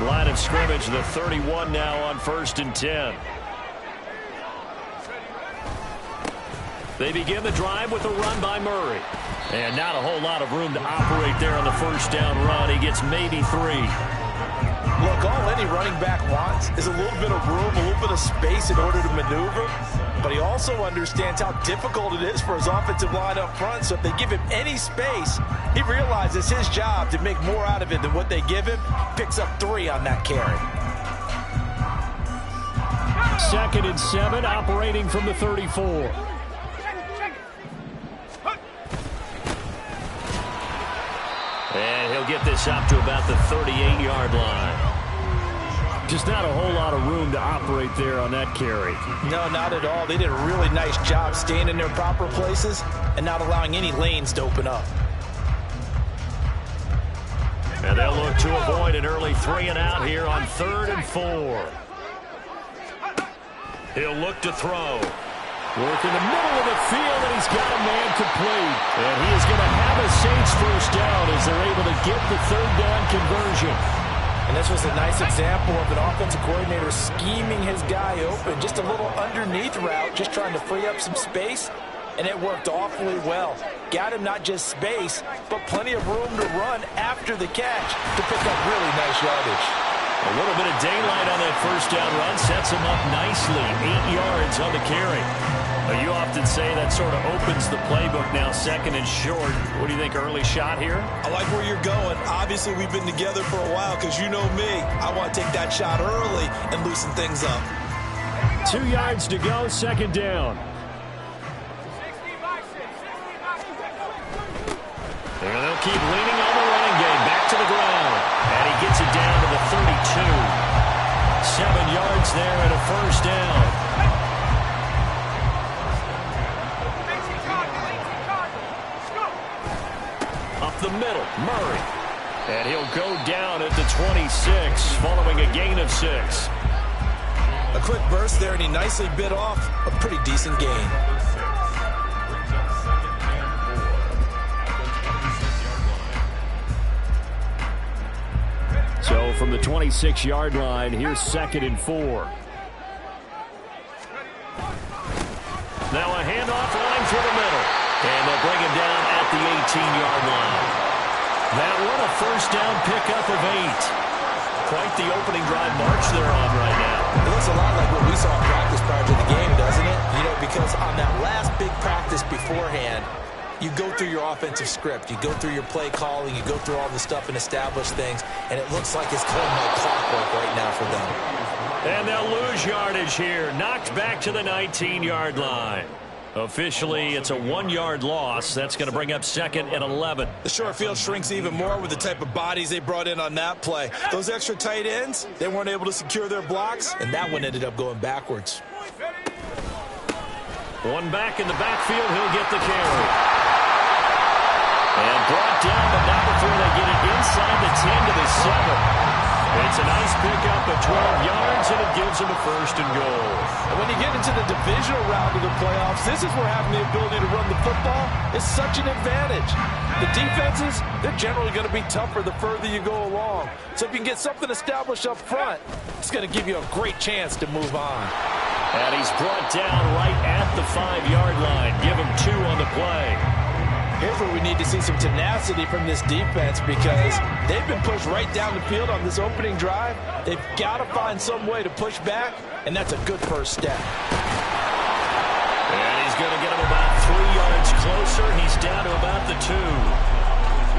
Line of scrimmage, the 31 now on 1st and 10. They begin the drive with a run by Murray. And not a whole lot of room to operate there on the first down run. He gets maybe 3. Look, all any running back wants is a little bit of room, a little bit of space in order to maneuver. But he also understands how difficult it is for his offensive line up front. So if they give him any space, he realizes his job to make more out of it than what they give him. Picks up 3 on that carry. 2nd and 7, operating from the 34. And he'll get this up to about the 38-yard line. Just not a whole lot of room to operate there on that carry. No, not at all. They did a really nice job staying in their proper places and not allowing any lanes to open up. And they'll look to avoid an early 3 and out here on 3rd and 4. He'll look to throw. Work in the middle of the field, and he's got a man complete. And he is going to have a Saints first down as they're able to get the 3rd down conversion. And this was a nice example of an offensive coordinator scheming his guy open. Just a little underneath route, just trying to free up some space. And it worked awfully well. Got him not just space, but plenty of room to run after the catch to pick up really nice yardage. A little bit of daylight on that first down run sets him up nicely. 8 yards on the carry. You often say that sort of opens the playbook now, 2nd and short. What do you think, early shot here? I like where you're going. Obviously, we've been together for a while because you know me. I want to take that shot early and loosen things up. 2 yards to go, 2nd down. And they'll keep leaning on the running game. Back to the ground. And he gets it down to the 32. 7 yards there and a first down. Up the middle, Murray. And he'll go down at the 26 following a gain of 6. A quick burst there, and he nicely bit off a pretty decent gain. So from the 26-yard line, here's 2nd and 4. Now a handoff line through the middle. And they'll bring him down at the 18-yard line. That one a first down pickup of 8. Quite the opening drive march they're on right now. It looks a lot like what we saw in practice prior to the game, doesn't it? You know, because on that last big practice beforehand, you go through your offensive script. You go through your play calling. You go through all the stuff and establish things. And it looks like it's going like clockwork right now for them. And they'll lose yardage here. Knocked back to the 19-yard line. Officially, it's a 1-yard loss. That's going to bring up 2nd and 11. The short field shrinks even more with the type of bodies they brought in on that play. Those extra tight ends, they weren't able to secure their blocks, and that one ended up going backwards. One back in the backfield, he'll get the carry. And brought down, but not before they get it inside the 10 to the 7. It's a nice pickup of 12 yards, and it gives them a 1st and goal. And when you get into the divisional round of the playoffs, this is where having the ability to run the football is such an advantage. The defenses, they're generally going to be tougher the further you go along. So if you can get something established up front, it's going to give you a great chance to move on. And he's brought down right at the 5-yard line. Give him 2 on the play. Here's where we need to see some tenacity from this defense because they've been pushed right down the field on this opening drive. They've got to find some way to push back, and that's a good first step. And he's going to get him about 3 yards closer. He's down to about the 2.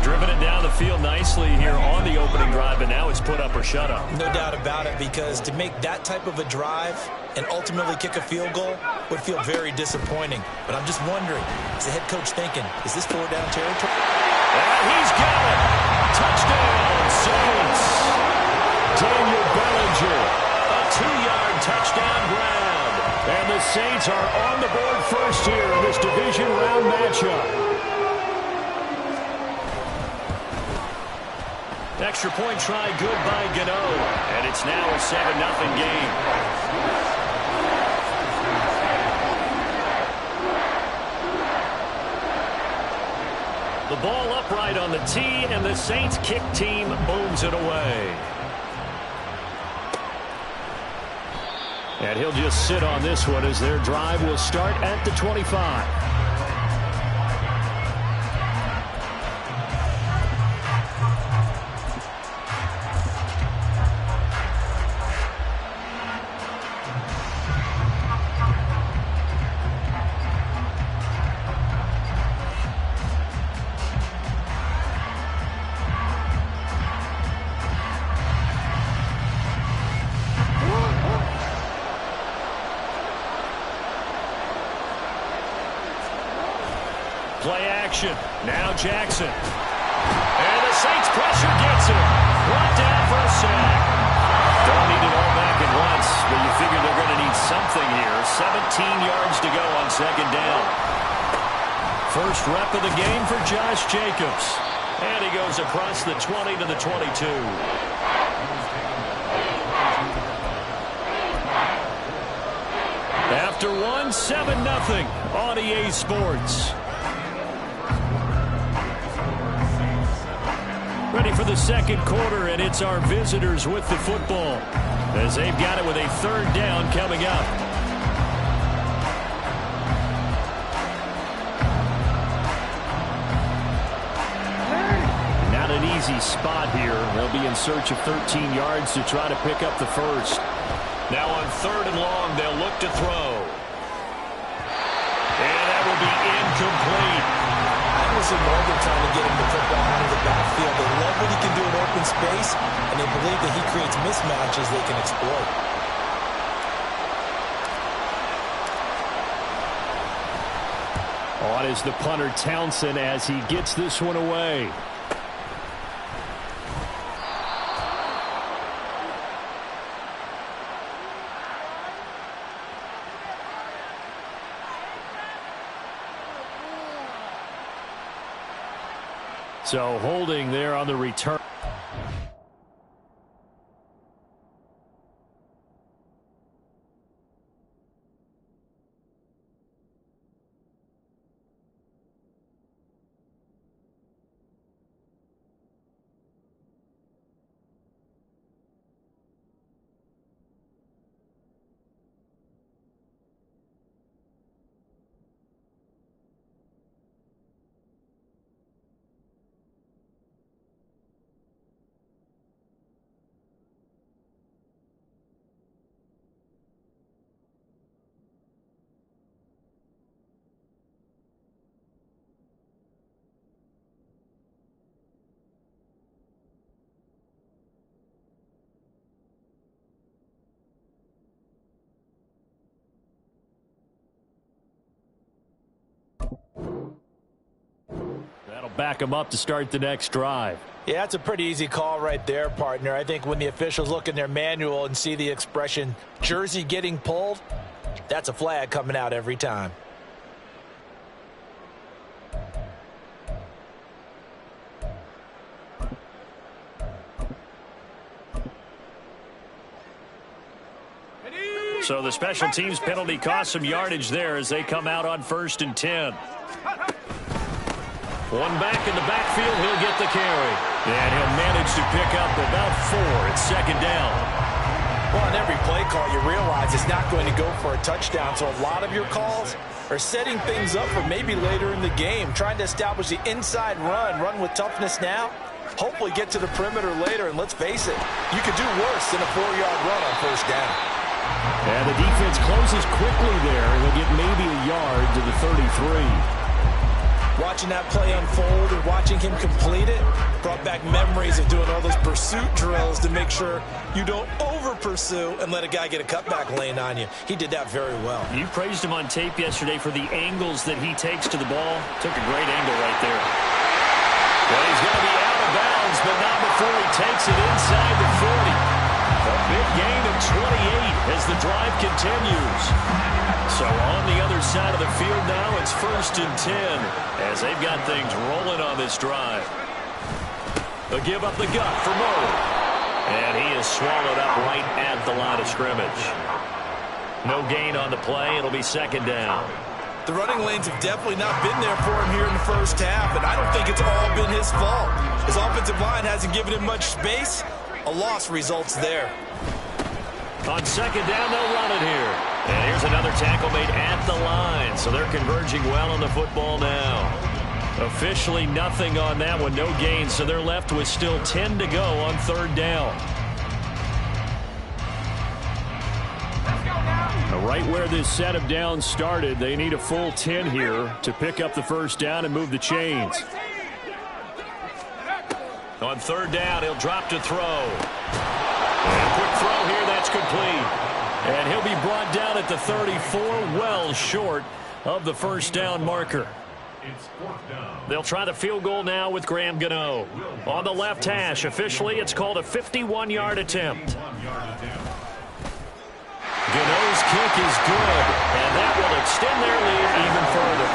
Driven it down the field nicely here on the opening drive, and now it's put up or shut up. No doubt about it, because to make that type of a drive and ultimately kick a field goal would feel very disappointing. But I'm just wondering, is the head coach thinking, is this 4-down territory? And he's got it. Touchdown, Saints. Daniel Bellinger, a 2-yard touchdown grab. And the Saints are on the board first here in this division round matchup. Extra point try good by Gano. And it's now a 7-0 game. The ball upright on the tee, and the Saints kick team booms it away. And he'll just sit on this one as their drive will start at the 25. Play action. Now Jackson. And the Saints pressure gets him. Brought down for a sack. Don't need it all back at once, but you figure they're going to need something here. 17 yards to go on second down. First rep of the game for Josh Jacobs. And he goes across the 20 to the 22. After one, 7-0 on EA Sports. Ready for the second quarter, and it's our visitors with the football as they've got it with a third down coming up. Not an easy spot here. They'll be in search of 13 yards to try to pick up the first. Now on third and long, they'll look to throw. And that will be incomplete. Listen, they're trying to get him the football out of the backfield. They love what he can do in open space, and they believe that he creates mismatches they can exploit. On is the punter Townsend as he gets this one away. So holding there on the return. That'll back them up to start the next drive. Yeah, that's a pretty easy call right there, partner. I think when the officials look in their manual and see the expression jersey getting pulled, that's a flag coming out every time. So the special teams penalty cost some yardage there as they come out on 1st and 10. One back in the backfield, he'll get the carry. And he'll manage to pick up about 4 at second down. Well, on every play call, you realize it's not going to go for a touchdown. So a lot of your calls are setting things up for maybe later in the game, trying to establish the inside run with toughness now, hopefully get to the perimeter later. And let's face it, you could do worse than a 4-yard run on first down. And the defense closes quickly there. He'll get maybe a yard to the 33. Watching that play unfold and watching him complete it brought back memories of doing all those pursuit drills to make sure you don't over-pursue and let a guy get a cutback lane on you. He did that very well. You praised him on tape yesterday for the angles that he takes to the ball. Took a great angle right there. Well, he's going to be out of bounds, but not before he takes it inside the 40. A big gain of 28 as the drive continues. So on the other side of the field now, it's 1st and 10 as they've got things rolling on this drive. They'll give up the gut for Moe. And he is swallowed up right at the line of scrimmage. No gain on the play. It'll be second down. The running lanes have definitely not been there for him here in the first half, and I don't think it's all been his fault. His offensive line hasn't given him much space. A loss results there. On second down, they'll run it here. And here's another tackle made at the line. So they're converging well on the football now. Officially nothing on that one, no gain. So they're left with still 10 to go on third down. Right where this set of downs started, they need a full 10 here to pick up the first down and move the chains. On third down, he'll drop to throw. And a quick throw here, that's complete. And he'll be brought down at the 34, well short of the first down marker. They'll try the field goal now with Graham Gano. On the left hash, officially it's called a 51-yard attempt. Gano's kick is good, and that will extend their lead even further.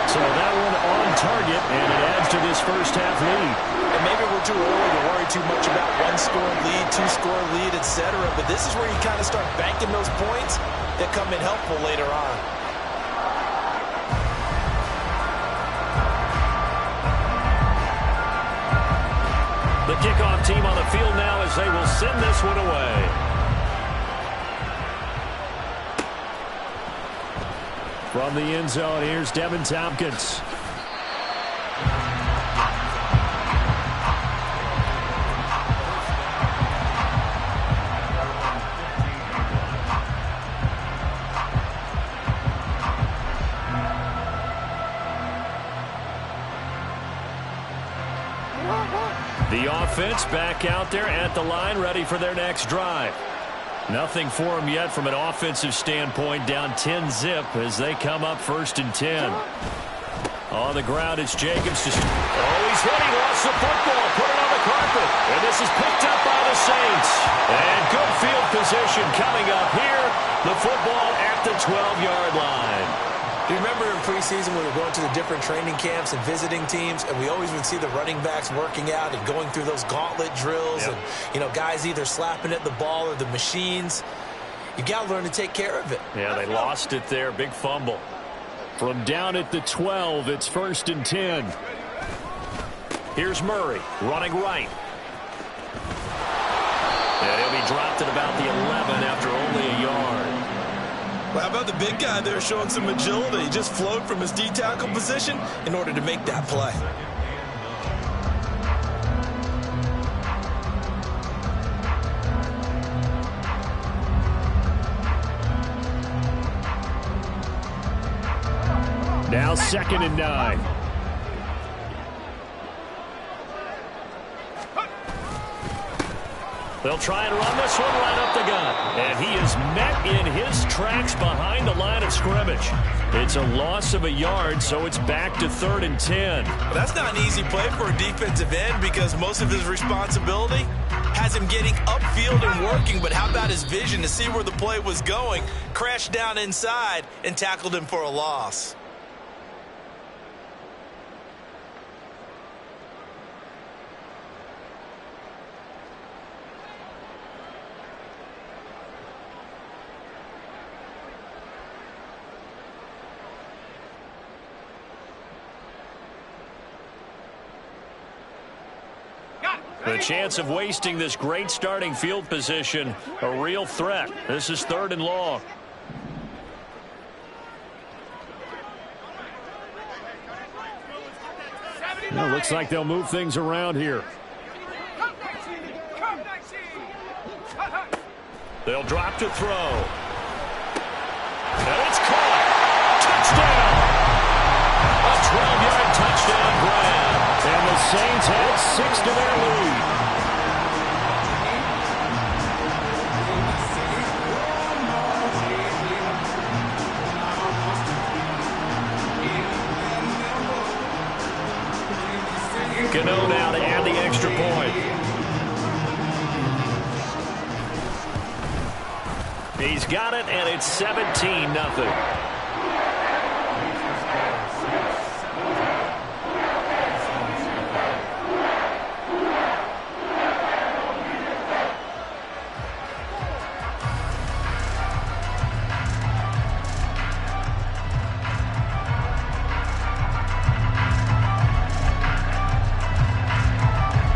So that one on target, and it adds to this first half lead. And maybe we're too early to worry too much about one-score lead, two-score lead, etc. But this is where you kind of start banking those points that come in helpful later on. The kickoff team on the field now as they will send this one away. From the end zone, here's Devin Tompkins. The offense back out there at the line, ready for their next drive. Nothing for them yet from an offensive standpoint, down 10-zip as they come up first and 10. On the ground, it's Jacobs. He's hit. He lost the football. Put it on the carpet. And this is picked up by the Saints. And good field position coming up here. The football at the 12-yard line. Do you remember in preseason when we were going to the different training camps and visiting teams, and we always would see the running backs working out and going through those gauntlet drills, and, you know, guys either slapping at the ball or the machines. You got to learn to take care of it. Yeah, they lost it there. Big fumble. From down at the 12, it's first and 10. Here's Murray running right. And he'll be dropped at about the 11 after only a yard. Well, how about the big guy there showing some agility? He just flowed from his D-tackle position in order to make that play. Now 2nd and 9. They'll try and run this one right up the gut. And he is met in his tracks behind the line of scrimmage. It's a loss of a yard, so it's back to 3rd and 10. Well, that's not an easy play for a defensive end because most of his responsibility has him getting upfield and working. But how about his vision to see where the play was going, crashed down inside, and tackled him for a loss. The chance of wasting this great starting field position, a real threat. This is 3rd and long. Well, looks like they'll move things around here. They'll drop to throw. And it's caught. Touchdown. A 12-yard touchdown grab. And the Saints add 6 to their lead. Gano now to add the extra point. He's got it, and it's 17-0.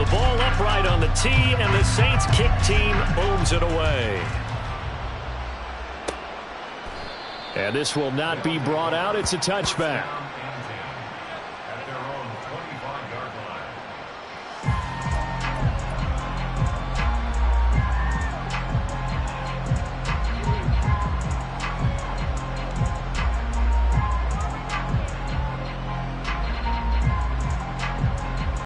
Ball upright on the tee, and the Saints kick team booms it away. And this will not be brought out. It's a touchback.